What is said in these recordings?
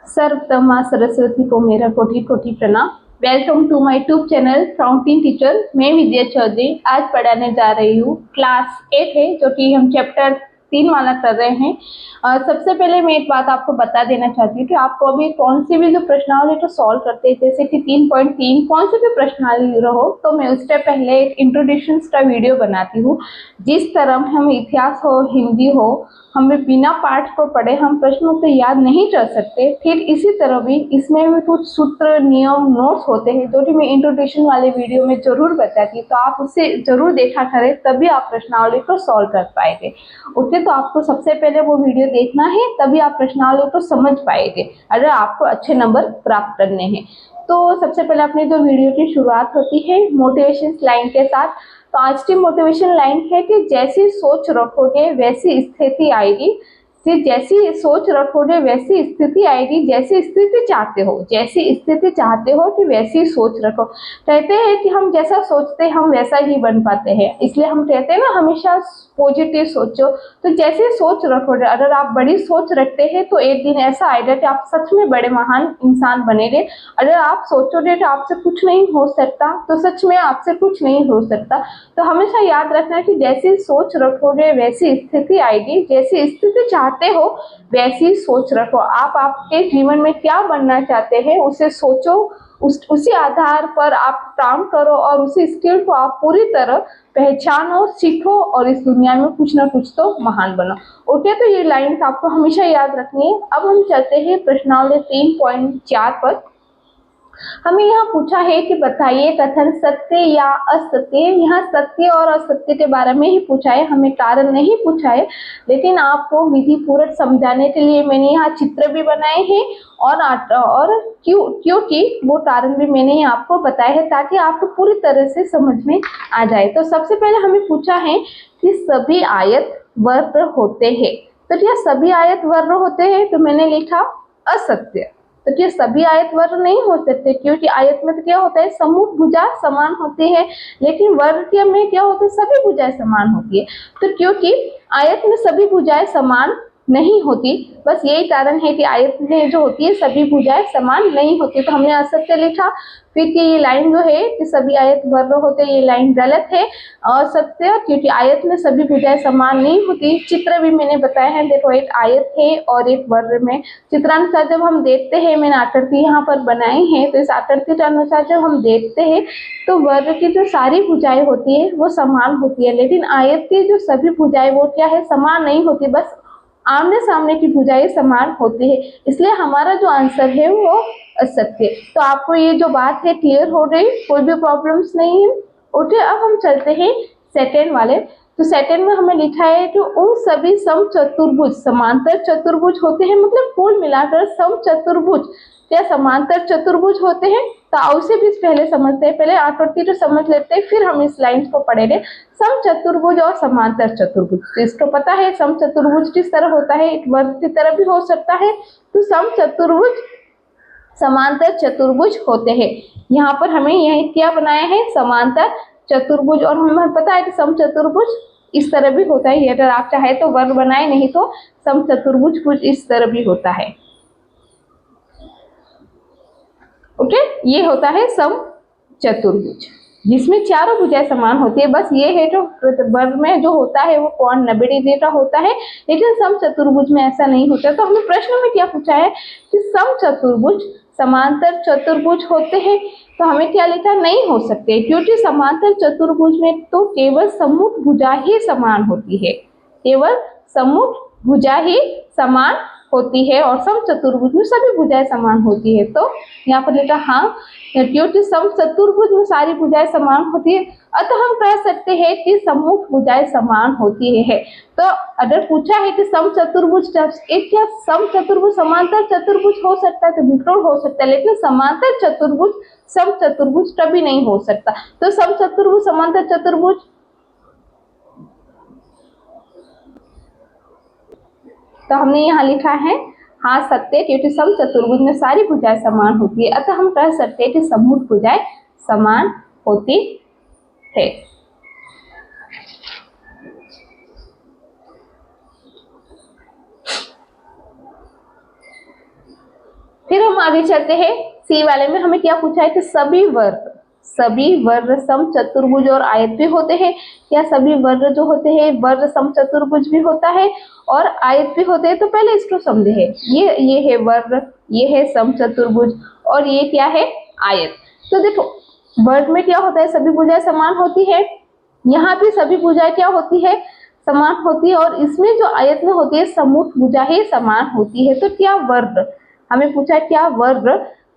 सर्वतमा सरस्वती को मेरा कोटि कोटि प्रणाम। Welcome to my YouTube channel fountain teacher. मैं विद्या चौधरी आज पढ़ाने जा रही हूँ क्लास 8 है, जो कि हम चैप्टर 3 वाला कर रहे हैं। सबसे पहले मैं एक बात आपको बता देना चाहती हूँ कि आपको अभी कौन सी भी जो प्रश्नावली तो सॉल्व करते हैं, जैसे कि 3.3 कौन सी भी प्रश्नावली हो, तो मैं उससे पहले एक इंट्रोडक्शन का वीडियो बनाती हूँ। जिस तरह हम इतिहास हो, हिंदी हो, हमें बिना पाठ को पढ़े हम प्रश्नों को याद नहीं कर सकते, ठीक इसी तरह भी इसमें भी कुछ सूत्र, नियम, नोट्स होते हैं जो कि मैं इंट्रोडक्शन वाले वीडियो में जरूर बताती हूँ। तो आप उससे जरूर देखा करें, तभी आप प्रश्नावली को सॉल्व कर पाएंगे। ओके, तो आपको सबसे पहले वो वीडियो देखना है, तभी आप प्रश्नावली को समझ पाएंगे अगर आपको अच्छे नंबर प्राप्त करने हैं। तो सबसे पहले अपनी जो वीडियो की शुरुआत होती है मोटिवेशन लाइन के साथ। तो आज की मोटिवेशन लाइन है कि जैसी सोच रखोगे वैसी स्थिति आएगी। जैसी सोच रखोगे वैसी स्थिति आएगी, जैसी स्थिति चाहते हो, जैसी स्थिति चाहते हो कि वैसी सोच रखो। कहते हैं कि हम जैसा सोचते हैं हम वैसा ही बन पाते हैं, इसलिए हम कहते हैं ना हमेशा पॉजिटिव सोचो। तो जैसे सोच रखोगे, अगर आप बड़ी सोच रखते हैं तो एक दिन ऐसा आएगा कि आप सच में बड़े महान इंसान बनेंगे। अगर आप सोचोगे कि आपसे कुछ नहीं हो सकता, तो सच में आपसे कुछ नहीं हो सकता। तो हमेशा याद रखना कि जैसी सोच रखोगे वैसी स्थिति आएगी, जैसी स्थिति चाहते हो वैसी सोच रखो। आप आपके जीवन में क्या बनना चाहते हैं उसे सोचो, उसी आधार पर आप काम करो और उसी स्किल को आप पूरी तरह पहचानो, सीखो और इस दुनिया में कुछ ना कुछ तो महान बनो। ओके, तो ये लाइन्स आपको हमेशा याद रखनी है। अब हम चलते हैं प्रश्नावली 3.4 पर। हमें यहाँ पूछा है कि बताइए कथन सत्य या असत्य। यहाँ सत्य और असत्य के बारे में ही पूछा है, हमें कारण नहीं पूछा है, लेकिन आपको विधि पूर्वक समझाने के लिए मैंने यहाँ चित्र भी बनाए हैं और क्योंकि वो कारण भी मैंने आपको बताया है ताकि आपको पूरी तरह से समझ में आ जाए। तो सबसे पहले हमें पूछा है कि सभी आयत वर्ग होते हैं। तो क्या सभी आयत वर्ग होते हैं? तो मैंने लिखा असत्य। तो क्या सभी आयत वर्ग नहीं हो सकते? क्योंकि आयत में तो क्या होता है, समूह भुजा समान होती है, लेकिन वर्ग के में क्या होता है, सभी भुजाएं समान होती है। तो क्योंकि आयत में सभी भुजाएं समान नहीं होती, बस यही कारण है कि आयत में जो होती है सभी भुजाएं समान नहीं होती, तो हमने असत्य लिखा। फिर कि ये लाइन जो है कि सभी आयत वर्ग होते हैं, ये लाइन गलत है और सत्य, क्योंकि आयत में सभी भुजाएं समान नहीं होती। चित्र भी मैंने बताया है, देखो एक आयत है और एक वर्ग में चित्रानुसार जब हम देखते हैं, मैंने आकृति यहाँ पर बनाई है, तो इस आकृति के अनुसार जब हम देखते हैं तो वर्ग की जो सारी भुजाएं होती है वो समान होती है, लेकिन आयत की जो सभी भुजाएं वो क्या है, समान नहीं होती, बस आमने सामने की भुजाएं समान होती है। इसलिए हमारा जो आंसर है वो असत्य। तो आपको ये जो बात है क्लियर हो गई, कोई भी प्रॉब्लम्स नहीं है। ओके, अब हम चलते हैं सेकेंड वाले। तो सेकेंड में हमें लिखा है कि उन सभी सम चतुर्भुज समांतर चतुर्भुज होते हैं, मतलब कुल मिलाकर सम चतुर्भुज क्या समांतर चतुर्भुज होते हैं। तो उसे भी पहले समझते हैं, पहले आकृति तो समझ लेते हैं, फिर हम इस लाइन को पढ़ेंगे। सम चतुर्भुज और समांतर चतुर्भुज, तो इसको पता है सम चतुर्भुज किस तरह होता है, एक वर्ग की तरह भी हो सकता है। तो सम चतुर्भुज समांतर चतुर्भुज होते हैं। यहाँ पर हमें यह क्या बनाया है, समांतर चतुर्भुज, और हमें पता है कि सम चतुर्भुज इस तरह भी होता है। अगर आप चाहे तो वर्ग बनाए, नहीं तो सम चतुर्भुज कुछ इस तरह भी होता है। ओके, ये होता है सम चतुर्भुज जिसमें चारों भुजाएं समान होती है। बस ये है जो वर्ग में जो होता है वो कोण 90 डिग्री का होता है, लेकिन सम चतुर्भुज में ऐसा नहीं होता। तो हमें प्रश्न में क्या पूछा है कि सम चतुर्भुज समांतर चतुर्भुज होते हैं, तो हमें क्या लिखा, नहीं हो सकते, क्योंकि समांतर चतुर्भुज में तो केवल सम्मुख भुजा ही समान होती है, केवल सम्मुख भुजा ही समान होती है, और सम चतुर्भुज में सभी भुजाएं समान होती है। तो यहाँ पर लिखा हाँ, क्योंकि सम चतुर्भुज में सारी भुजाएं समान होती है, अतः हम कह सकते हैं कि सम्मुख भुजाएं समान होती है। तो अगर पूछा है कि सम चतुर्भुज एक क्या सम चतुर्भुज समांतर चतुर्भुज हो सकता है, तो बिल्कुल हो सकता है, लेकिन समांतर चतुर्भुज सम चतुर्भुज कभी नहीं हो सकता। तो सम चतुर्भुज समांतर चतुर्भुज, तो हमने यहाँ लिखा है हाँ सत्य, क्योंकि सम चतुर्भुज में सारी भुजाएं समान होती है, अतः हम कह सकते हैं कि सम्मुख भुजाएं समान होती है। हम आगे चलते हैं। सी वाले में हमें क्या पूछा है कि सभी वर्ग सम चतुर्भुज और आयत भी होते हैं। क्या सभी वर्ग जो होते हैं वर्ग सम चतुर्भुज भी होता है और आयत भी होते हैं? तो पहले इसको समझे है। ये है वर्ग, ये है सम चतुर्भुज और ये क्या है? आयत। तो देखो वर्ग में क्या होता है? सभी भुजाएं समान होती है। यहाँ भी सभी भुजाएं क्या होती है? समान होती है। और इसमें जो आयत में होती है समूह भुजा ही समान होती है। तो क्या वर्ग, हमें पूछा क्या वर्ग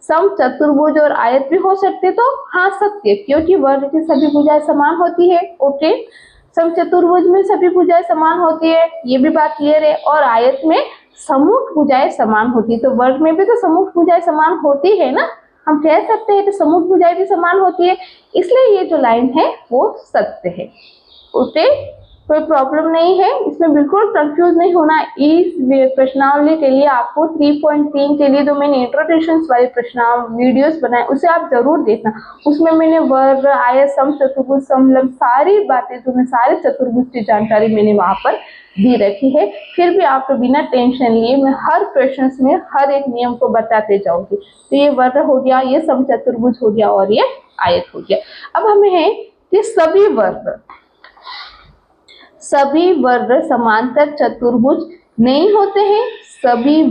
सम चतुर्भुज और आयत भी हो सकते? तो हाँ सत्य, क्योंकि वर्ग की सभी भुजाएं समान होती है। ओके, सम चतुर्भुज में सभी भुजाएं समान होती है, ये भी बात क्लियर है। और आयत में समूह भुजाएं समान होती है। तो वर्ग में भी तो समूह भुजाएं समान होती है ना, हम कह सकते हैं कि समूह भुजाएं भी समान होती है, इसलिए ये जो लाइन है वो सत्य है। ओके, कोई प्रॉब्लम नहीं है इसमें, बिल्कुल कंफ्यूज नहीं होना। इस प्रश्नावली के लिए आपको 3.3 के लिए जो मैंने इंट्रोडक्शन वाले प्रश्नावली वीडियोस बनाए उसे आप जरूर देखना। उसमें मैंने वर्ग, आयत, सम, चतुर्भुज, समलंब सारी बातें जो मैं सारे चतुर्भुज की जानकारी मैंने वहां पर दी रखी है। फिर भी आपको बिना टेंशन लिए मैं हर प्रश्न में हर एक नियम को बताते जाऊंगी। तो ये वर्ग हो गया, ये सम चतुर्भुज हो गया और ये आयत हो गया। अब हमें है कि सभी वर्ग समांतर चतुर्भुज नहीं होते हैं। सभी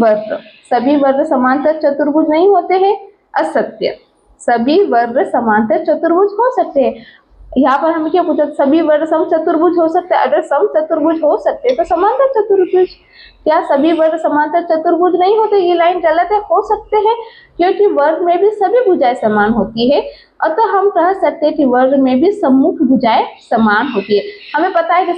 वर्ग समांतर चतुर्भुज नहीं होते हैं, असत्य। सभी वर्ग समांतर चतुर्भुज हो सकते हैं। यहाँ पर हमें क्या पूछा? सभी वर्ग सम चतुर्भुज हो सकते हैं। अगर सम चतुर्भुज हो सकते हैं तो समांतर चतुर्भुज, क्या सभी वर्ग समांतर चतुर्भुज नहीं होते? ये लाइन गलत है। हो सकते हैं, क्योंकि वर्ग में भी सभी भुजाएं समान होती है, अतः हम कह सकते हैं कि वर्ग में भी सम्मुख भुजाएं समान होती है। हमें पता है कि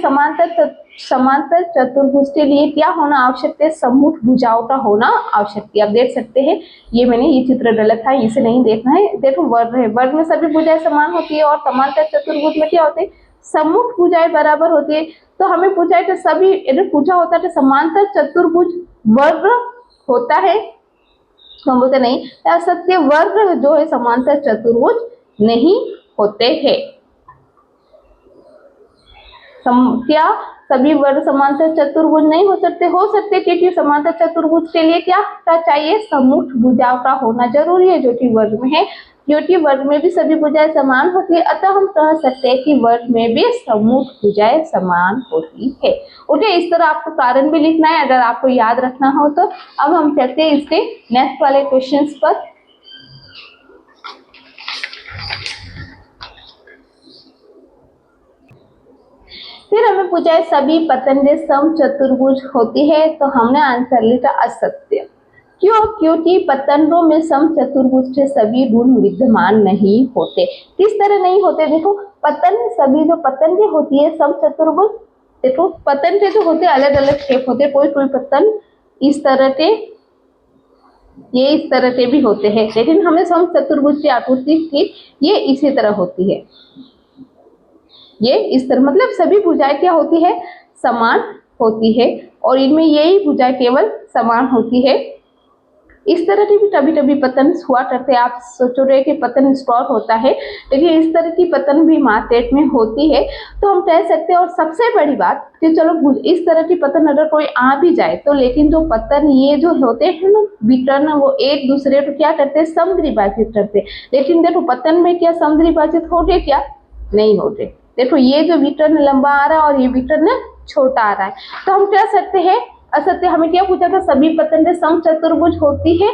समांतर चतुर्भुज के लिए क्या होना आवश्यक है? सम्मुख भुजाओं का होना आवश्यक है। आप देख सकते हैं, ये मैंने ये चित्र गलत था, इसे नहीं देखना है। देखो वर्ग है, वर्ग में सभी भुजाएं समान होती है और समांतर चतुर्भुज में क्या होते हैं? सम्मुख भुजाएं बराबर होती है। तो हमें पूछा है कि सभी, यदि पूछा होता है कि समांतर चतुर्भुज वर्ग होता है, तो हम बोलते नहीं, असत्य, वर्ग जो है समांतर चतुर्भुज नहीं होते हैं। क्या सभी वर्ग समांतर चतुर्भुज नहीं हो सकते? हो सकते, क्योंकि समांतर चतुर्भुज के लिए क्या चाहिए? सम्मुख भुजाओं का होना जरूरी है, जो कि वर्ग में है। क्योंकि वर्ग में भी सभी भुजाएं समान होती है, अतः हम कह सकते हैं कि वर्ग में भी सम्मुख भुजाएं समान होती है। ओके, इस तरह आपको कारण भी लिखना है अगर आपको याद रखना हो तो। अब हम चलते हैं इसके नेक्स्ट वाले क्वेश्चन पर। फिर हमें पूछा है सभी पतंगे सम चतुर्भुज होती है, तो हमने आंसर लिखा असत्य। क्यों? क्योंकि पतंगों में सम चतुर्भुज के सभी गुण विद्यमान नहीं होते। किस तरह नहीं होते? देखो पतंग, सभी जो पतंगे होती है सम चतुर्भुज, देखो पतंगे जो होते अलग अलग शेप होते, कोई पतंग इस तरह के, ये इस तरह के भी होते हैं, लेकिन हमें सम चतुर्भुज की आकृति की ये इसी तरह होती है, ये इस तरह, मतलब सभी भुजाएं क्या होती है? समान होती है, और इनमें यही भुजाएं केवल समान होती है। इस तरह की भी कभी कभी पतन हुआ करते हैं। आप सोचो रहे कि पतन स्टॉक होता है, लेकिन इस तरह की पतन भी मार्केट में होती है, तो हम कह सकते हैं। और सबसे बड़ी बात कि चलो इस तरह की पतन अगर कोई आ भी जाए तो, लेकिन जो पतन ये जो होते हैं ना विकर्ण, वो एक दूसरे को क्या करते हैं? समुद्रीभाजित करते हैं। लेकिन देखो पतन में क्या समुद्रीभाजित हो गए? क्या नहीं हो गए। देखो ये जो विकर्ण लंबा आ रहा है और ये विकर्ण छोटा आ रहा है, तो हम कह सकते हैं असत्य। हमें क्या पूछा था? सभी पतंगे सम चतुर्भुज होती है?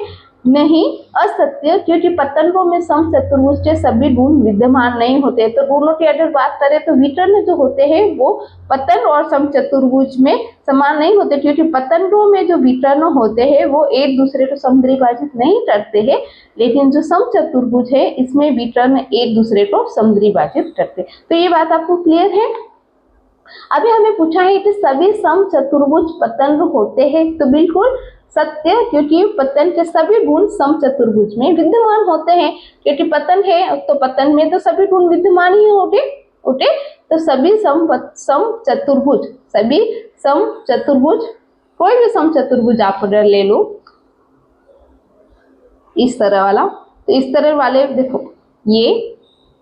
नहीं, असत्य, क्योंकि पतंगों में सम चतुर्भुज के सभी गुण विद्यमान नहीं होते। तो गुणों की अगर बात करें तो विकर्ण जो होते हैं वो पतंग और सम चतुर्भुज में समान नहीं होते, क्योंकि पतंगों में जो विकर्ण होते हैं वो एक दूसरे को समुद्रीभाजित नहीं करते हैं, लेकिन जो सम चतुर्भुज है इसमें विकर्ण एक दूसरे को समुद्रीभाजित करते। तो ये बात आपको क्लियर है? अभी हमें पूछा है कि सभी सम चतुर्भुज पतंग होते हैं, तो बिल्कुल सत्य, क्योंकि पतंग के सभी गुण सम चतुर्भुज में विद्यमान होते हैं। क्योंकि पतंग है तो पतंग में तो सभी गुण विद्यमान ही होंगे। ओके, तो सभी सम चतुर्भुज, सभी सम चतुर्भुज, कोई भी सम चतुर्भुज आप अगर ले लो इस तरह वाला, तो इस तरह वाले देखो ये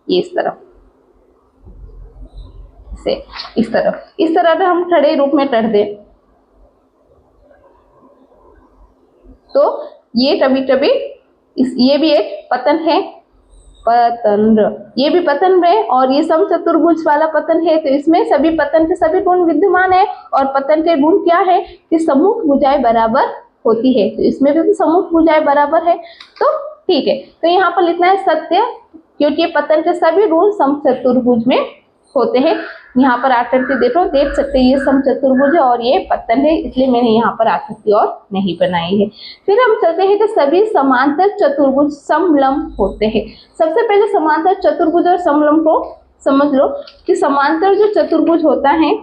इस तरफ से इस तरह अगर हम खड़े रूप में कर दें तो ये कभी कभी ये भी एक पतन है, पतन, ये भी पतन है और ये समचतुर्भुज वाला पतन है। तो इसमें सभी पतन के सभी गुण विद्यमान है और पतन के गुण क्या है कि सम्मुख भुजाएं बराबर होती है। तो इसमें भी सम्मुख भुजाएं बराबर है, तो ठीक है। तो यहाँ पर लिखना है सत्य, क्योंकि पतन के सभी गुण समचतुर्भुज में होते हैं। यहाँ पर आकृति देखो, देख सकते हैं ये समचतुर्भुज है और ये पतन है, इसलिए मैंने यहाँ पर आकृति और नहीं बनाई है। फिर हम चलते हैं कि सभी समांतर चतुर्भुज समलंब होते हैं। सबसे पहले समांतर चतुर्भुज और समलंब को समझ लो कि समांतर जो चतुर्भुज होता है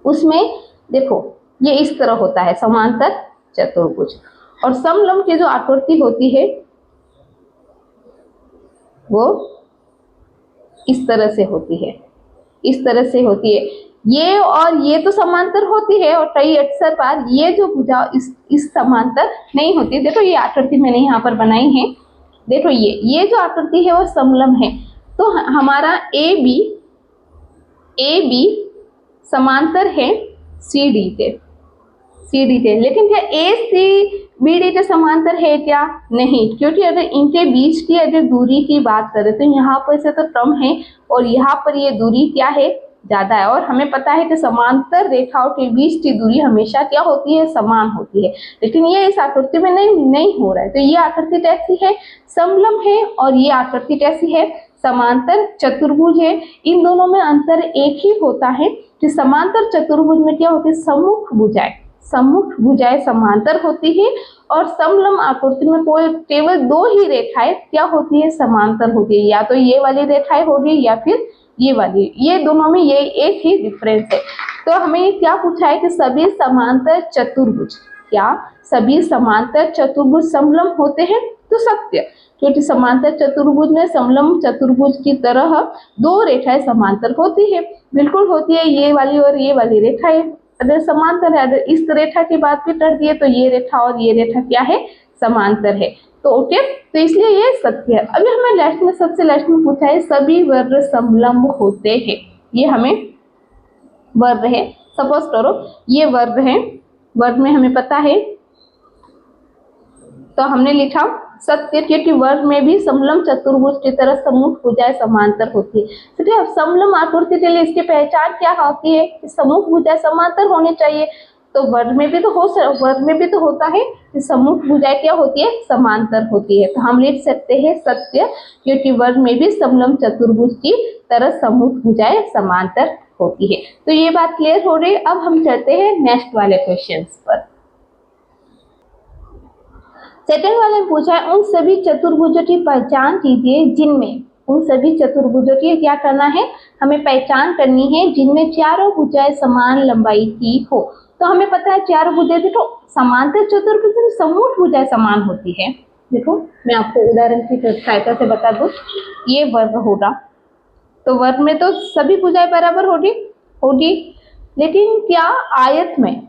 उसमें देखो ये इस तरह होता है समांतर चतुर्भुज, और समलंब की जो आकृति होती है वो इस तरह से होती है, इस तरह से होती है। ये और ये तो समांतर होती है और कई अक्सर बार ये जो भुजा इस समांतर नहीं होती। देखो ये आकृति मैंने यहाँ पर बनाई है, देखो ये जो आकृति है वो समलंब है। तो हमारा ए बी समांतर है सी डी के, लेकिन क्या ए सी बी डी के समांतर है क्या? नहीं, क्योंकि अगर इनके बीच की अगर दूरी की बात करें तो यहाँ पर से तो कम है और यहाँ पर ये दूरी क्या है? ज्यादा है। और हमें पता है कि समांतर रेखाओं के बीच की दूरी हमेशा क्या होती है? समान होती है, लेकिन ये इस आकृति में नहीं हो रहा है। तो ये आकृति कैसी है? समलंब है, और ये आकृति कैसी है? समांतर चतुर्भुज है। इन दोनों में अंतर एक ही होता है कि समांतर चतुर्भुज में क्या होती है? सम्मुख भुजाएं समांतर होती है और समलंब आकृति में केवल दो ही रेखाएं क्या होती है? समांतर होती है। या तो ये वाली रेखाएं होगी या फिर ये वाली, ये दोनों में ये एक ही डिफरेंस है। तो हमें क्या पूछा है कि सभी समांतर चतुर्भुज, क्या सभी समांतर चतुर्भुज समलंब होते हैं? तो सत्य, क्योंकि समांतर चतुर्भुज में समलंब चतुर्भुज की तरह दो रेखाएं समांतर होती है, बिल्कुल होती है। ये वाली और ये वाली रेखाएं अगर समांतर है, अगर इस रेखा की बात भी कर दिए तो ये रेखा और ये रेखा क्या है? समांतर है। तो ओके, तो इसलिए ये सत्य है। अभी हमें लास्ट में सबसे लास्ट में पूछा है सभी वर्ग समलंब होते हैं। ये हमें वर्ग है, सपोज करो ये वर्ग है, वर्ग में हमें पता है तो हमने लिखा सत्य, क्योंकि वर्ग में भी समलंब चतुर्भुज की तरह सम्मुख भुजाएं समांतर होती है। तो अब समलंब आकृति के लिए इसकी पहचान क्या होती है? सम्मुख भुजाएं समांतर होनी चाहिए। तो वर्ग में भी तो होता है कि सम्मुख भुजाएं क्या होती है? समांतर होती है। तो हम लिख सकते हैं सत्य, क्योंकि वर्ग में भी समलंब चतुर्भुज की तरह सम्मुख भुजाएं समांतर होती है। तो ये बात क्लियर हो रही है। अब हम चलते हैं नेक्स्ट वाले क्वेश्चन पर। सेकंड वाले में पूछा है उन सभी चतुर्भुजों की पहचान कीजिए जिनमें, उन सभी चतुर्भुजों की क्या करना है? हमें पहचान करनी है जिनमें चारों भुजाएं समान लंबाई की हो। तो हमें पता है चारों भुजाएं, देखो समांतर चतुर्भुज में सम्मुख भुजाएं समान होती है। देखो मैं आपको उदाहरण की सहायता से बता दूं, ये वर्ग होगा तो वर्ग में तो सभी भुजाएं बराबर होगी, लेकिन क्या आयत में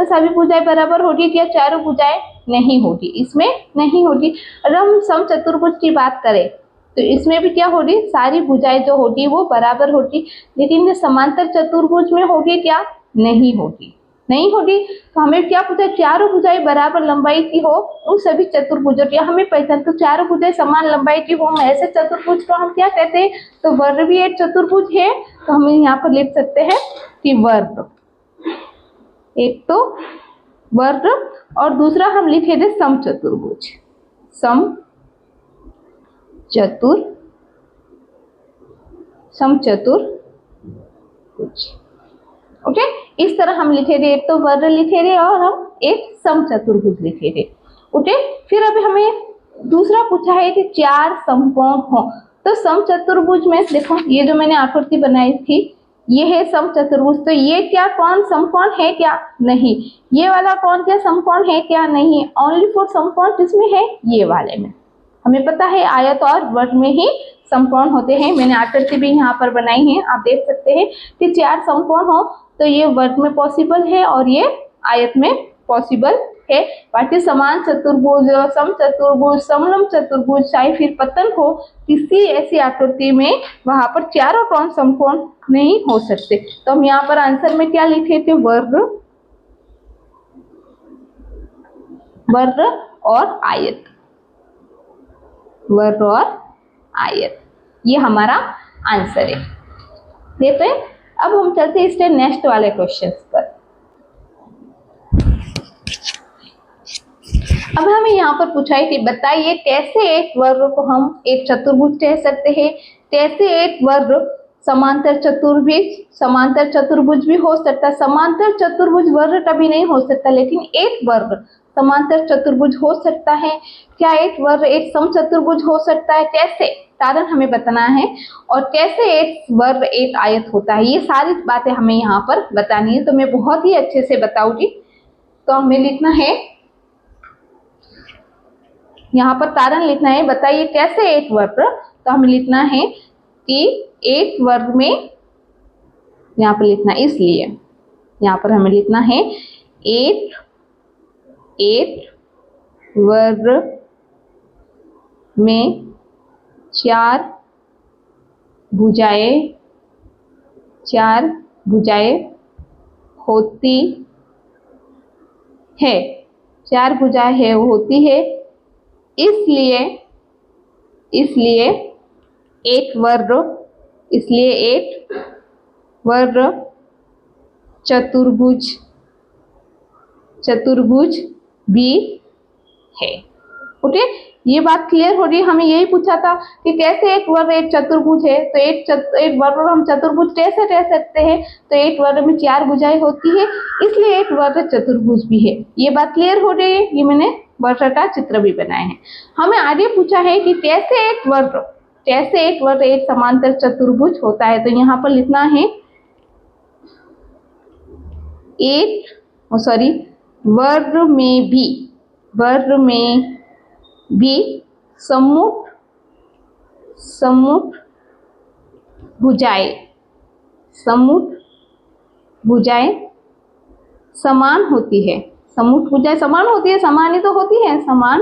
सभी भुजाएं बराबर होगी क्या? चारों भुजाएं नहीं होगी, इसमें नहीं होगी। अगर हम समचतुर्भुज की बात करें तो इसमें भी क्या होगी? सारी भुजाएं जो होगी वो बराबर होगी, लेकिन समांतर चतुर्भुज में होगी क्या? नहीं होगी। तो हमें क्या पूछा? चारों भुजाएं बराबर लंबाई की हो उन सभी चतुर्भुजों की हमें पहचान। तो चारों भुजाएं समान लंबाई की हो ऐसे चतुर्भुज को हम क्या कहते हैं? तो वर्ग भी एक चतुर्भुज है, तो हम यहाँ पर लिख सकते हैं कि वर्ग, एक तो वर्ग और दूसरा हम लिखेंगे समचतुर्भुज, समचतुर्भुज। ओके, इस तरह हम लिखेंगे, एक तो वर्ग लिखेंगे और हम एक समचतुर्भुज लिखेंगे। ओके, फिर अभी हमें दूसरा पूछा है कि चार समकोण हो। तो समचतुर्भुज में देखो ये जो मैंने आकृति बनाई थी ये है समचतुर्भुज। तो ये क्या कौन समकोण है क्या? नहीं। ये वाला कौन क्या समकोण है क्या? नहीं। ओनली फॉर समकोण किसमें है? ये वाले में। हमें पता है आयत और वर्ग में ही समकोण होते हैं। मैंने आकृति भी यहाँ पर बनाई है, आप देख सकते हैं कि चार समकोण हो तो ये वर्ग में पॉसिबल है और ये आयत में पॉसिबल है। बाकी समान चतुर्भुज, समचतुर्भुज, समलंब चतुर्भुज, चाहे फिर पतन हो, किसी ऐसी आकृति में वहां पर चारों कोण समकोण नहीं हो सकते। तो हम यहाँ पर आंसर में क्या लिखे थे? वर्ग और आयत। वर्ग और आयत, ये हमारा आंसर है। देखते हैं, अब हम चलते हैं इसके नेक्स्ट वाले क्वेश्चन पर। अब हमें यहाँ पर पूछा है कि बताइए कैसे एक वर्ग को हम एक चतुर्भुज कह सकते हैं, कैसे एक वर्ग समांतर चतुर्भुज भी हो सकता है। समांतर चतुर्भुज वर्ग कभी नहीं हो सकता, लेकिन एक वर्ग समांतर चतुर्भुज हो सकता है। क्या एक वर्ग एक समचतुर्भुज हो सकता है, कैसे, कारण हमें बताना है। और कैसे एक वर्ग एक आयत होता है, ये सारी बातें हमें यहाँ पर बतानी है। तो मैं बहुत ही अच्छे से बताऊंगी। तो हमें लिखना है, यहाँ पर कारण लिखना है, बताइए कैसे एक वर्ग। तो हमें लिखना है कि एक वर्ग में, यहाँ पर लिखना है, इसलिए यहाँ पर हमें लिखना है एक वर्ग में 4 भुजाएं होती है, 4 भुजाएं होती है। इसलिए एक वर्ग चतुर्भुज भी है। ओके, ये बात क्लियर हो रही है। हमें यही पूछा था कि कैसे एक वर्ग एक चतुर्भुज है, तो एक वर्ग हम चतुर्भुज कैसे कह सकते हैं। तो एक वर्ग में 4 भुजाएं होती है, इसलिए एक वर्ग चतुर्भुज भी है। ये बात क्लियर हो रही है। ये मैंने वर्ग का चित्र भी बनाए हैं। हमें आगे पूछा है कि कैसे एक वर्ग एक समांतर चतुर्भुज होता है। तो यहाँ पर लिखना है वर्ग में भी समूह भुजाएं समान होती है। समूह भुजाएं समान होती है, समान ही तो होती है, समान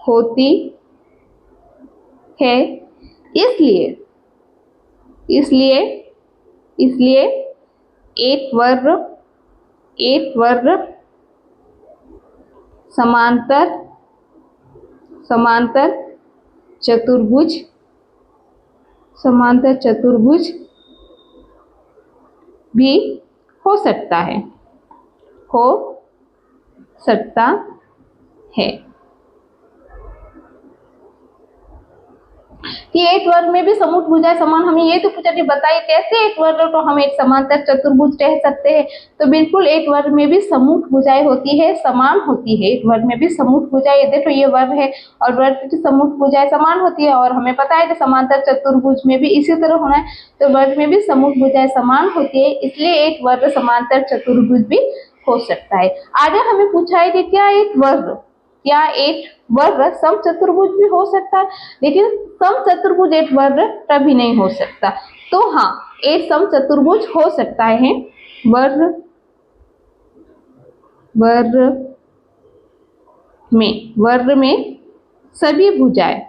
होती है। इसलिए एक वर्ग समांतर चतुर्भुज भी हो सकता है। कि एक वर्ग में भी समूह भुजाएं समान, हमें ये तो पूछा कि बताइए कैसे एक वर्ग को हम एक समांतर चतुर्भुज कह सकते हैं। तो बिल्कुल एक वर्ग में भी समूह भुजाएं होती है, समान होती है। एक वर्ग में भी समूह भुजाएं, देखो ये वर्ग है और वर्ग की समूह भुजाएं समान होती है। और हमें पता है कि समांतर चतुर्भुज में भी इसी तरह होना है। तो वर्ग में भी समूह भुजाएं समान होती है, इसलिए एक वर्ग समांतर चतुर्भुज भी हो सकता है। आगे हमें पूछा है कि क्या एक वर्ग समचतुर्भुज भी हो सकता है, लेकिन समचतुर्भुज एक वर्ग कभी नहीं हो सकता। तो हाँ, एक समचतुर्भुज हो सकता है। वर्ग में सभी भुजाएं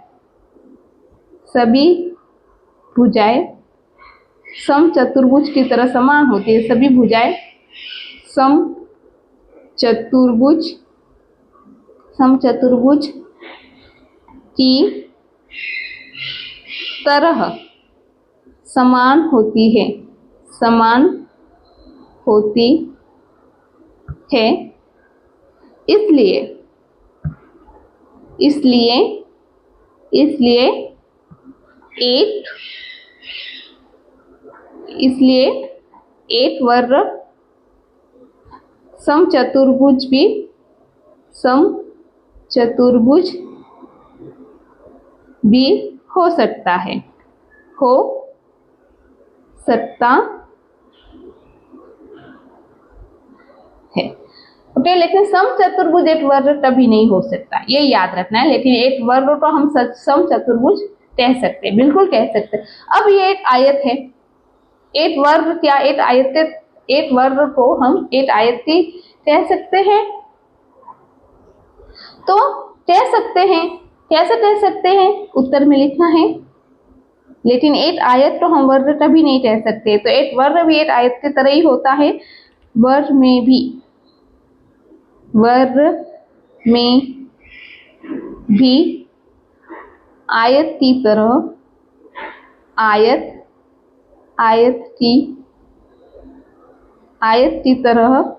समचतुर्भुज की तरह समान होती है। सभी भुजाएं समचतुर्भुज की तरह समान होती है। इसलिए एक वर्ग समचतुर्भुज भी हो सकता है। ओके, लेकिन समचतुर्भुज एक वर्ग कभी नहीं हो सकता, ये याद रखना है। लेकिन एक वर्ग को हम समचतुर्भुज कह सकते हैं, बिल्कुल कह सकते हैं। अब ये एक आयत है। एक वर्ग एक वर्ग को हम एक आयती कह सकते हैं। तो कह सकते हैं, कैसे कह सकते हैं, उत्तर में लिखना है। लेकिन एक आयत को हम वर्ग कभी नहीं कह सकते। तो एक वर्ग भी एक आयत की तरह ही होता है। वर्ग में भी आयत की तरह, आयत की तरह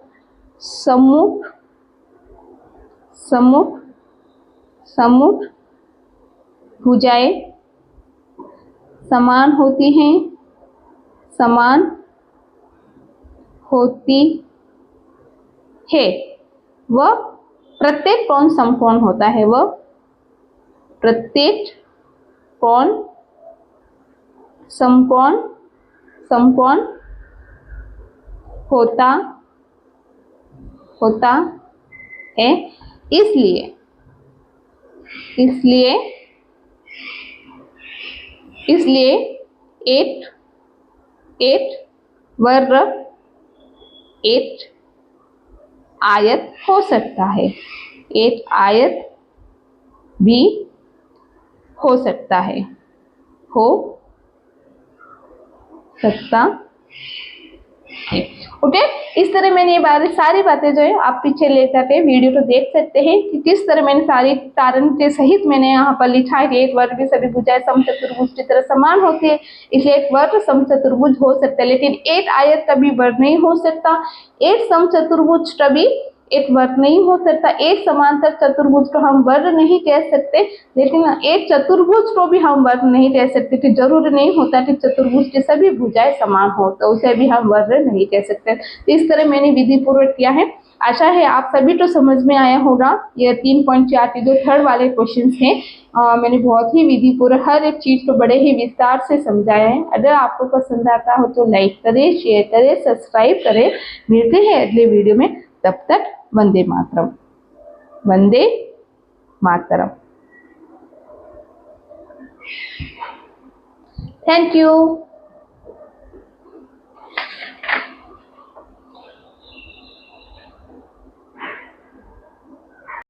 सम्मुख भुजाएं समान होती हैं, वह प्रत्येक कोण समकोण होता है, वह प्रत्येक कोण समकोण होता है। इसलिए एक वर्ग एक आयत हो सकता है, एक आयत भी हो सकता है, ओके। इस तरह मैंने ये सारी बातें जो है आप पीछे ले जाके वीडियो तो देख सकते हैं कि किस तरह मैंने सारी कारण के सहित मैंने यहाँ पर लिखा है कि एक वर्ग की सभी भुजाएं समचतुर्भुज की तरह समान होती है, इसलिए एक वर्ग समचतुर्भुज हो सकता है, लेकिन एक आयत कभी वर्ग नहीं हो सकता, एक समचतुर्भुज कभी एक वर्ग नहीं हो सकता, एक समांतर चतुर्भुज को हम वर्ग नहीं कह सकते, लेकिन एक चतुर्भुज को भी हम वर्ग नहीं कह सकते कि जरूरी नहीं होता कि चतुर्भुज की सभी भुजाएं समान हो तो उसे भी हम वर्ग नहीं कह सकते। तो इस तरह मैंने विधि पूर्वक किया है। आशा है आप सभी को समझ में आया होगा। ये 3.4 के जो थर्ड वाले क्वेश्चन हैं मैंने बहुत ही विधि पूर्वक हर एक चीज को बड़े ही विस्तार से समझाया है। अगर आपको पसंद आता हो तो लाइक करें, शेयर करें, सब्सक्राइब करें। मिलते हैं अगले वीडियो में, तब तक वंदे मातरम, वंदे मातरम। Thank you.